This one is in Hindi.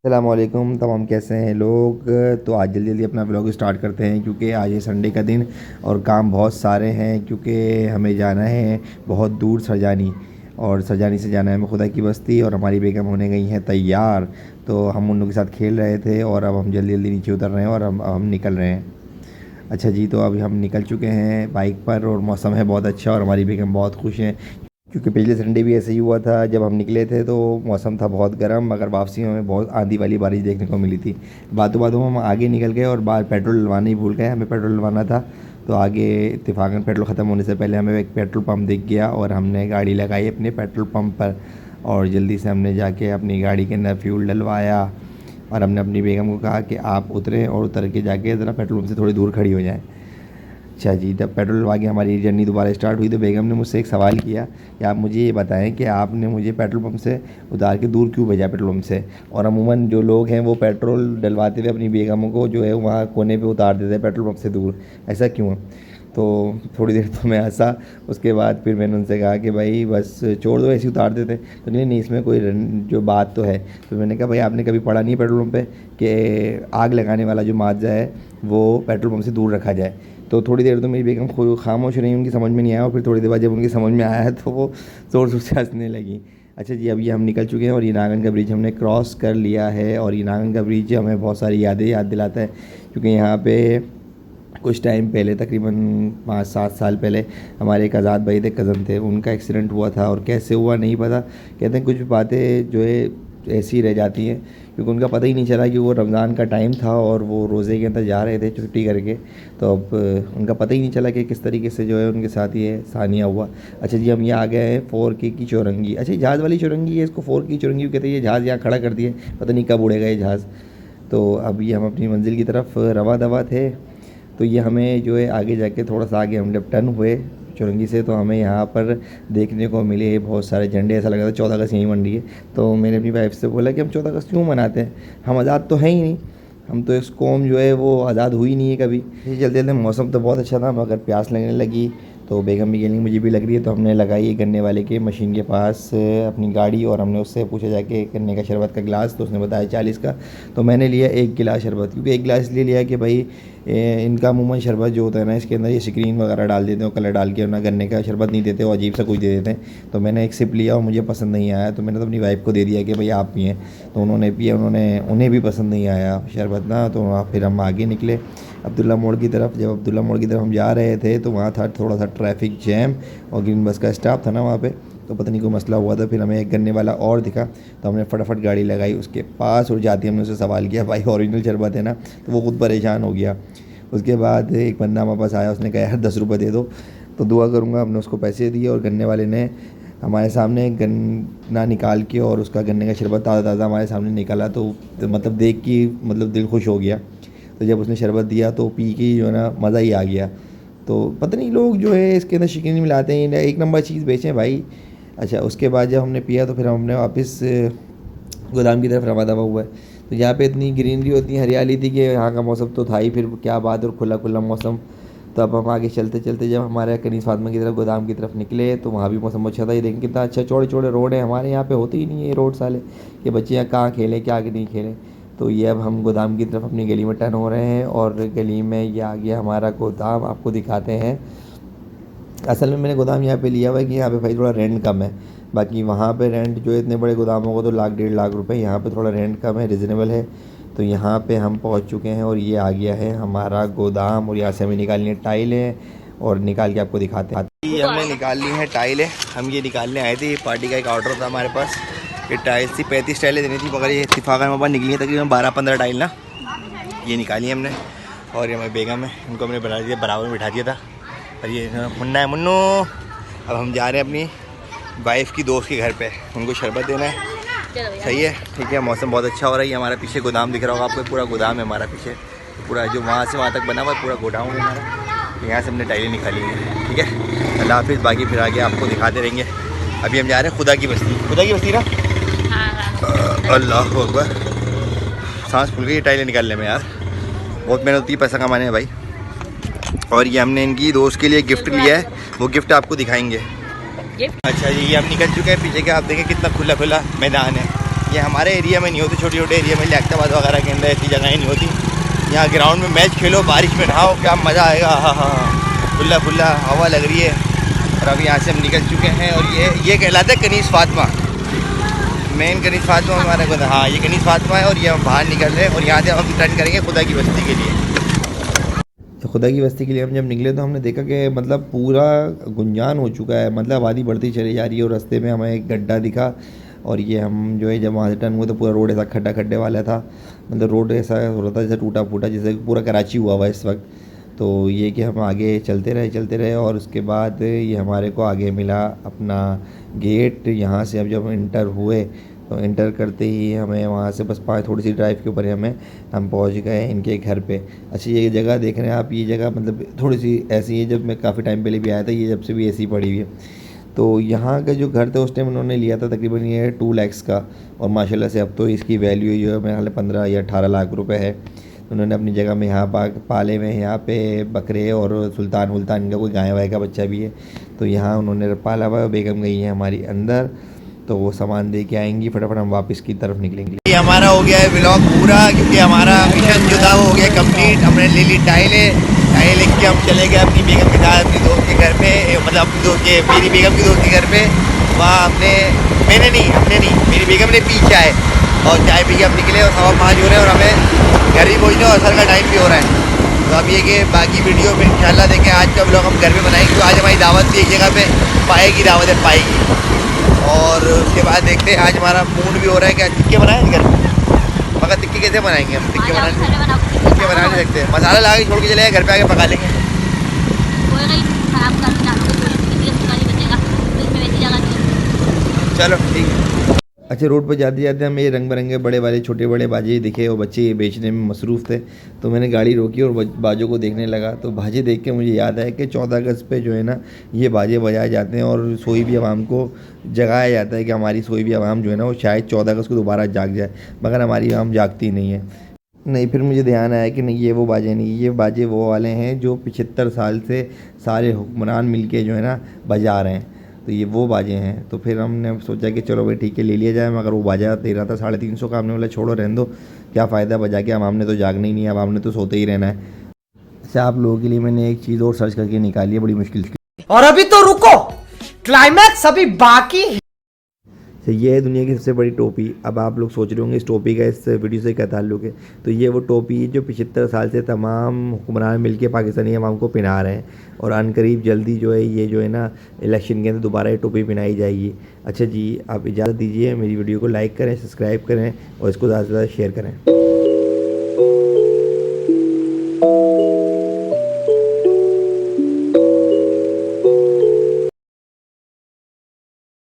अस्सलामुअलैकुम तमाम, कैसे हैं लोग। तो आज जल्दी जल्दी अपना व्लॉग स्टार्ट करते हैं क्योंकि आज है संडे का दिन और काम बहुत सारे हैं क्योंकि हमें जाना है बहुत दूर सरजानी। और सरजानी से जाना है हमें खुदा की बस्ती और हमारी बेगम होने गई हैं तैयार। तो हम उन लोगों के साथ खेल रहे थे और अब हम जल्दी जल्दी नीचे उतर रहे हैं और हम निकल रहे हैं। अच्छा जी, तो अभी हम निकल चुके हैं बाइक पर और मौसम है बहुत अच्छा और हमारी बेगम बहुत खुश हैं क्योंकि पिछले संडे भी ऐसे ही हुआ था। जब हम निकले थे तो मौसम था बहुत गर्म, मगर वापसी में हमें बहुत आंधी वाली बारिश देखने को मिली थी। बातों बातों में हम आगे निकल गए और बाहर पेट्रोल डलवाना ही भूल गए। हमें पेट्रोल डलवाना था तो आगे इत्तेफाकन पेट्रोल ख़त्म होने से पहले हमें एक पेट्रोल पंप दिख गया और हमने गाड़ी लगाई अपने पेट्रोल पंप पर और जल्दी से हमने जाके अपनी गाड़ी के अंदर फ्यूल डलवाया। और हमने अपनी बेगम को कहा कि आप उतरें और उतर के जाके ज़रा पेट्रोल पंप से थोड़ी दूर खड़ी हो जाएँ। अच्छा जी, जब पेट्रोल डलवा के हमारी जर्नी दोबारा स्टार्ट हुई तो बेगम ने मुझसे एक सवाल किया कि आप मुझे ये बताएं कि आपने मुझे पेट्रोल पंप से उतार के दूर क्यों भेजा पेट्रोल पंप से। और अमूमन जो लोग हैं वो पेट्रोल डलवाते हुए अपनी बेगमों को जो है वहाँ कोने पे उतार देते हैं पेट्रोल पंप से दूर, ऐसा क्यों है। तो थोड़ी देर तो मैं हंसा, उसके बाद फिर मैंने उनसे कहा कि भाई बस छोड़ दो, ऐसे ही उतार देते। तो नहीं नहीं, इसमें कोई जो बात तो है। तो मैंने कहा भाई आपने कभी पढ़ा नहीं है पेट्रोल पंप पे कि आग लगाने वाला जो माजा है वो पेट्रोल पंप से दूर रखा जाए। तो थोड़ी देर तो मेरी बेगम खुद खामोश रही, उनकी समझ में नहीं आया और फिर थोड़ी देर बाद जब उनकी समझ में आया तो वो ज़ोर ज़ोर से हंसने लगी। अच्छा जी, अब ये हम निकल चुके हैं और ये नागन का ब्रिज हमने क्रॉस कर लिया है। और ये नागन का ब्रिज हमें बहुत सारी यादें याद दिलाता है क्योंकि यहाँ पे कुछ टाइम पहले तकरीबन 5-7 साल पहले हमारे एक आज़ाद भाई थे, कज़न थे, उनका एक्सीडेंट हुआ था और कैसे हुआ नहीं पता। कहते हैं कुछ बातें जो है ऐसी रह जाती हैं क्योंकि उनका पता ही नहीं चला कि वो रमज़ान का टाइम था और वो रोज़े के अंदर जा रहे थे छुट्टी करके। तो अब उनका पता ही नहीं चला कि किस तरीके से जो है उनके साथ ये सानिया हुआ। अच्छा जी, हम ये आ गए हैं 4K की चौरंगी। अच्छा, जहाज़ वाली चौरंगी है, इसको 4K की चौरंगी कहते हैं। ये जहाज़ यहाँ खड़ा कर दिए, पता नहीं कब उड़ेगा ये जहाज़। तो अभी हम अपनी मंजिल की तरफ रवा दवा थे। तो ये हमें जो है आगे जाके थोड़ा सा आगे हम जब टर्न हुए चौरंगी से तो हमें यहाँ पर देखने को मिले बहुत सारे झंडे। ऐसा लग रहा था 14 अगस्त यहीं बन रही है। तो मैंने अपनी वाइफ से बोला कि हम 14 अगस्त क्यों मनाते हैं, हम आज़ाद तो हैं ही नहीं, हम तो इस कौम जो है वो आज़ाद हुई नहीं है कभी। ये चलते चलते मौसम तो बहुत अच्छा था मगर प्यास लगने लगी तो बेगम भी गेलिंग मुझे भी लग रही है। तो हमने लगाई गन्ने वाले के मशीन के पास अपनी गाड़ी और हमने उससे पूछा जाके गन्ने का शरबत का गिलास, तो उसने बताया 40 का। तो मैंने लिया 1 गिलास शरबत, क्योंकि 1 गिलास इसलिए लिया कि भाई इनका अमूमन शरबत जो होता है ना इसके अंदर ये स्क्रीन वगैरह डाल देते हैं, कलर डाल के, ना गन्ने का शरबत नहीं देते और अजीब सा कुछ दे देते हैं। तो मैंने एक सिप लिया और मुझे पसंद नहीं आया तो मैंने तो अपनी वाइफ को दे दिया कि भाई आप पिएँ। तो उन्होंने पिया, उन्हें भी पसंद नहीं आया शरबत ना। तो फिर हम आगे निकले अब्दुल्ला मोड़ की तरफ। जब अब्दुल्ला मोड़ की तरफ हम जा रहे थे तो वहाँ था थोड़ा सा ट्रैफिक जैम और ग्रीन बस का स्टॉप था ना वहाँ पे, तो पता नहीं कोई मसला हुआ था। फिर हमें एक गन्ने वाला और दिखा तो हमने फटाफट गाड़ी लगाई उसके पास और जाती हमने उससे सवाल किया भाई ओरिजिनल शरबत है ना। तो वो खुद परेशान हो गया। उसके बाद एक बंदा हमारे पास आया, उसने कहा यार 10 रुपये दे दो, तो दुआ करूँगा। हमने उसको पैसे दिए और गन्ने वाले ने हमारे सामने गन्ना निकाल के और उसका गन्ने का शरबत ताज़ा ताज़ा हमारे सामने निकाला। तो मतलब देख के मतलब दिल खुश हो गया। तो जब उसने शरबत दिया तो पी के जो है ना मज़ा ही आ गया। तो पता नहीं लोग जो है इसके अंदर शिकनी मिलाते हैं, एक नंबर चीज़ बेचें भाई। अच्छा, उसके बाद जब हमने पिया तो फिर हमने वापस गोदाम की तरफ रवा दवा हुआ है। तो यहाँ पे इतनी ग्रीनरी होती है, हरियाली थी कि यहाँ का मौसम तो था ही, फिर क्या बात और खुला खुला मौसम। तो अब हम आगे चलते चलते जब हमारे कनीज़ फातिमा की तरफ गोदाम की तरफ निकले तो वहाँ भी मौसम अच्छा था। ये देखें कितना अच्छा चौड़े चौड़े रोड है, हमारे यहाँ पे होते ही नहीं है रोड साले कि बच्चे यहाँ कहाँ खेलें क्या नहीं खेलें। तो ये अब हम गोदाम की तरफ अपनी गली में टर्न हो रहे हैं और गली में ये आ गया हमारा गोदाम, आपको दिखाते हैं। असल में मैंने गोदाम यहाँ पे लिया हुआ है कि यहाँ पे भाई थोड़ा रेंट कम है। बाकी वहाँ पे रेंट जो है इतने बड़े गोदामों को तो 1-1.5 लाख रुपए, यहाँ पे थोड़ा रेंट कम है, रिजनेबल है। तो यहाँ पे हम पहुँच चुके हैं और ये आ गया है हमारा गोदाम। और यहाँ से हमें निकालनी है टाइलें और निकाल के आपको दिखाते हैं। ये हमने निकाल ली हैं टाइलें, हम ये निकालने आए थे। ये पार्टी का एक ऑर्डर था हमारे पास, ये टाइल्स थी 35 टाइलें देनी थी मगर ये इत्तेफाकन हमारे पास निकली है तकरीबन 12-15 टाइल ना, ये निकाली हमने। और ये हमारी बेगम है, इनको हमने बना दिया, बराबर में बिठा दिया था। और ये मुन्ना है, मुन्नू। अब हम जा रहे हैं अपनी वाइफ की दोस्त के घर पे, उनको शरबत देना है। सही है, ठीक है। मौसम बहुत अच्छा हो रहा है। हमारा पीछे गोदाम दिख रहा होगा आपको, पूरा गोदाम है हमारा पीछे, पूरा जो वहाँ से वहाँ तक बना हुआ है पूरा गोदाम है हमारा। यहाँ से हमने टाइलें निकाली हैं, ठीक है। अल्लाह हाफिज़, बाकी फिर आगे आपको दिखाते रहेंगे। अभी हम जा रहे हैं खुदा की बस्ती, खुदा की बस्ती ना। अल्लाह अकबर, सांस फूल गई टाइलें निकालने में यार, बहुत मेहनत होती है पैसा कमाने में भाई। और ये हमने इनकी दोस्त के लिए गिफ्ट लिया है, वो गिफ्ट आपको दिखाएंगे। अच्छा जी, ये हम निकल चुके हैं पीछे के, आप देखें कितना खुला खुला मैदान है। ये हमारे एरिया में नहीं होती, छोटे छोटे एरिया में लियाकताबाद वगैरह के अंदर ऐसी जगहें नहीं होती। यहाँ ग्राउंड में मैच खेलो, बारिश में नहाओ, क्या मज़ा आएगा। हाँ हाँ हाँ, खुला खुला हवा लग रही है। और अभी यहाँ से हम निकल चुके हैं और ये कहलाता है कनीज़ फातिमा, मेन कनीज़ फातिमा हमारे को। हाँ, ये कनीज़ फातिमा है और ये हम बाहर निकल रहे हैं और यहाँ से हम टर्न करेंगे खुदा की बस्ती के लिए। तो खुदा की बस्ती के लिए हम जब निकले तो हमने देखा कि मतलब पूरा गुंजान हो चुका है, मतलब आबादी बढ़ती चली जा रही है। और रास्ते में हमें एक गड्ढा दिखा और ये हम जो है जब वहाँ से टर्न हुए तो पूरा रोड ऐसा खड्डा खड्डे वाला था, मतलब रोड ऐसा हो रहा था जैसे टूटा फूटा, जैसे पूरा कराची हुआ हुआ इस वक्त। तो ये कि हम आगे चलते रहे और उसके बाद ये हमारे को आगे मिला अपना गेट। यहाँ से अब जब इंटर हुए तो इंटर करते ही हमें वहाँ से बस थोड़ी सी ड्राइव के ऊपर हम पहुँच गए इनके घर पे। अच्छा, ये जगह देख रहे हैं आप, ये जगह मतलब थोड़ी सी ऐसी है, जब मैं काफ़ी टाइम पहले भी आया था, ये जब से भी ऐसी पड़ी हुई है। तो यहाँ का जो घर था उस टाइम उन्होंने लिया था तकरीबन ये 2 लाख का, और माशाल्लाह से अब तो इसकी वैल्यू जो है मेरे ख्याल 15 या 18 लाख रुपए है। उन्होंने अपनी जगह में यहाँ पाले में यहाँ पे बकरे और सुल्तान वुल्तान, इनका कोई गाय वाय का बच्चा भी है, तो यहाँ उन्होंने पाला हुआ। बेगम गई है हमारी अंदर, तो वो सामान दे के आएंगी, फटाफट हम वापस की तरफ निकलेंगे। ये हमारा हो गया है व्लॉग पूरा, क्योंकि हमारा मिशन जो था वो हो गया कंप्लीट। हमने ले ली टाइलें लेके हम चले गए अपनी बेगम के साथ अपनी दोस्त के घर पे, मतलब अपनी दोस्त के, मेरी बेगम की दोस्त के घर पे। वहाँ हमने मेरी बेगम ने पी चाय और चाय पी के हम निकले और 5:15 हो रहे हैं और हमें घर भी पहुँचना और असर का टाइम भी हो रहा है। तो अब ये कि बाकी वीडियो में इंशाल्लाह देखें। आज का व्लॉग हम घर में बनाएंगे, तो आज हमारी दावत भी एक जगह पे पाएगी, दावत है पाएगी। और उसके बाद देखते हैं, आज हमारा मूड भी हो रहा है कि टिक्के बनाएं घर में, मगर टिक्के कैसे बनाएंगे हम? टिक्के बना नहीं सकते, मसाला ला के छोड़ के चले घर पे आके पका लेंगे। चलो ठीक है। अच्छा, रोड पर जाते जाते हमें ये रंग बिरंगे बड़े वाले छोटे बड़े बाजे दिखे और बच्चे ये बेचने में मसरूफ़ थे, तो मैंने गाड़ी रोकी और बाजों को देखने लगा। तो बाजे देख के मुझे याद आया कि 14 अगस्त पे जो है ना ये बाजे बजाए जाते हैं और सोई भी आवाम को जगाया जाता है कि हमारी सोई भी आवाम जो है ना वो शायद 14 अगस्त को दोबारा जाग जाए, मगर हमारी आवाम जागती नहीं है। नहीं, फिर मुझे ध्यान आया कि नहीं, ये वो बाजे नहीं, ये बाजे वो वाले हैं जो 75 साल से सारे हुक्मरान मिल के जो है ना बजा रहे हैं, तो ये वो बाजे हैं। तो फिर हमने सोचा कि चलो भाई ठीक है ले लिया जाए, मगर वो बाजा दे रहा था 350 का। हमने बोला छोड़ो रहने दो, क्या फ़ायदा बजा के, आवाम ने तो जागना ही नहीं है, आवाम ने तो सोते ही रहना है। अच्छा, आप लोगों के लिए मैंने एक चीज़ और सर्च करके निकाली है बड़ी मुश्किल से, और अभी तो रुको, क्लाइमैक्स अभी बाकी है। तो ये है दुनिया की सबसे बड़ी टोपी। अब आप लोग सोच रहे होंगे इस टोपी का इस वीडियो से क्या ताल्लुक है, तो ये वो टोपी है जो 75 साल से तमाम हुक्मरान मिलके पाकिस्तानी अवाम को पहना रहे हैं, और अनकरीब जल्दी जो है ये जो है ना इलेक्शन के अंदर दोबारा ये टोपी पहनाई जाएगी। अच्छा जी, आप इजाज़त दीजिए, मेरी वीडियो को लाइक करें, सब्सक्राइब करें और इसको ज़्यादा से ज़्यादा शेयर करें।